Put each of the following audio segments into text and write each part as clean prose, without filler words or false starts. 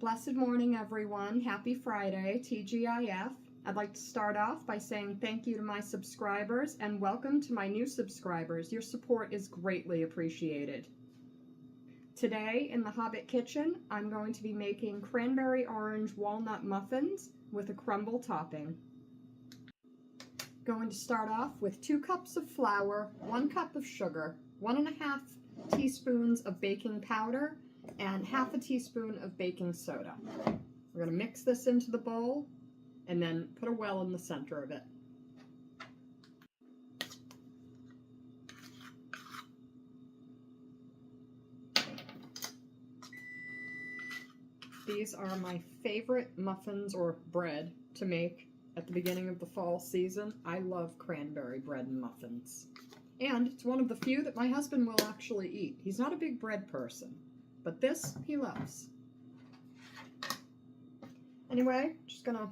Blessed morning, everyone. Happy Friday, TGIF. I'd like to start off by saying thank you to my subscribers and welcome to my new subscribers. Your support is greatly appreciated. Today in the Hobbit kitchen, I'm going to be making cranberry orange walnut muffins with a crumble topping. Going to start off with 2 cups of flour, 1 cup of sugar, 1½ teaspoons of baking powder, and ½ teaspoon of baking soda. We're going to mix this into the bowl and then put a well in the center of it. These are my favorite muffins or bread to make at the beginning of the fall season. I love cranberry bread and muffins. And it's one of the few that my husband will actually eat. He's not a big bread person, but this he loves. Anyway, just gonna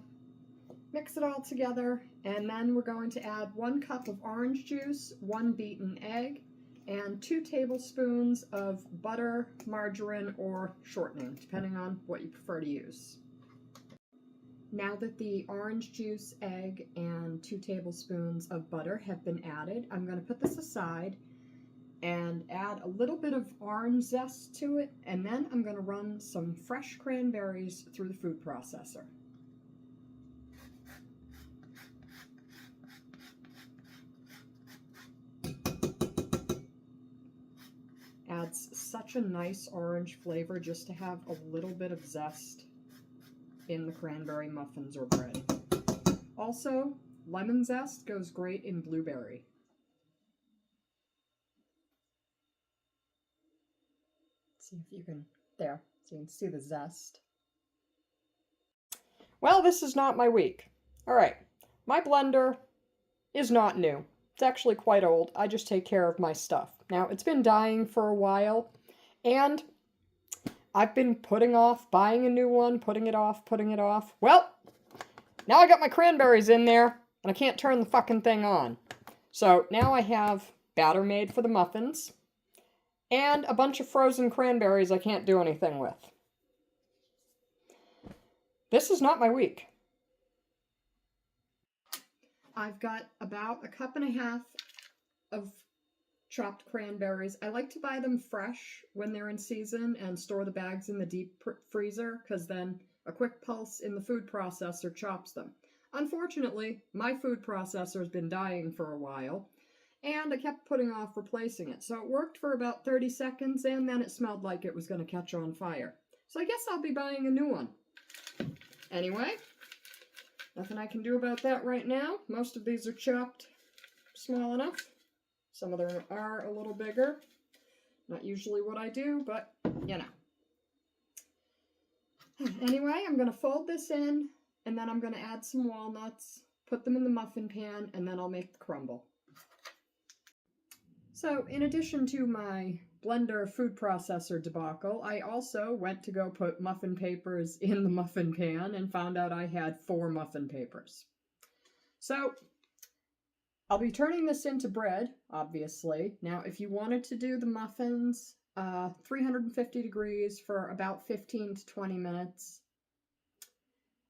mix it all together, and then we're going to add 1 cup of orange juice, 1 beaten egg, and 2 tablespoons of butter, margarine, or shortening, depending on what you prefer to use. Now that the orange juice, egg, and 2 tablespoons of butter have been added, I'm going to put this aside and add a little bit of orange zest to it, and then I'm going to run some fresh cranberries through the food processor. Adds such a nice orange flavor just to have a little bit of zest in the cranberry muffins or bread. Also, lemon zest goes great in blueberry. See if you can, there, so you can see the zest. Well, this is not my week. All right, my blender is not new. It's actually quite old. I just take care of my stuff. Now, it's been dying for a while, and I've been putting off buying a new one, putting it off. Well, now I got my cranberries in there, and I can't turn the fucking thing on. So now I have batter made for the muffins, and a bunch of frozen cranberries I can't do anything with. This is not my week. I've got about 1.5 cups of chopped cranberries. I like to buy them fresh when they're in season and store the bags in the deep freezer, because then a quick pulse in the food processor chops them. Unfortunately, my food processor has been dying for a while, and I kept putting off replacing it. So it worked for about 30 seconds, and then it smelled like it was going to catch on fire. So I guess I'll be buying a new one. Anyway, nothing I can do about that right now. Most of these are chopped small enough. Some of them are a little bigger. Not usually what I do, but you know. Anyway, I'm going to fold this in, and then I'm going to add some walnuts, put them in the muffin pan, and then I'll make the crumble. So, in addition to my blender food processor debacle, I also went to go put muffin papers in the muffin pan and found out I had 4 muffin papers. So, I'll be turning this into bread, obviously. Now, if you wanted to do the muffins, 350 degrees for about 15 to 20 minutes.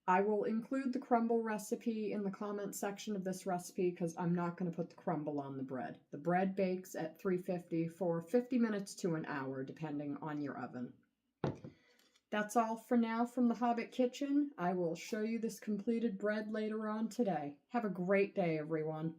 I will include the crumble recipe in the comment section of this recipe because I'm not going to put the crumble on the bread. The bread bakes at 350 for 50 minutes to an hour, depending on your oven. That's all for now from the Hobbit kitchen. I will show you this completed bread later on today. Have a great day, everyone.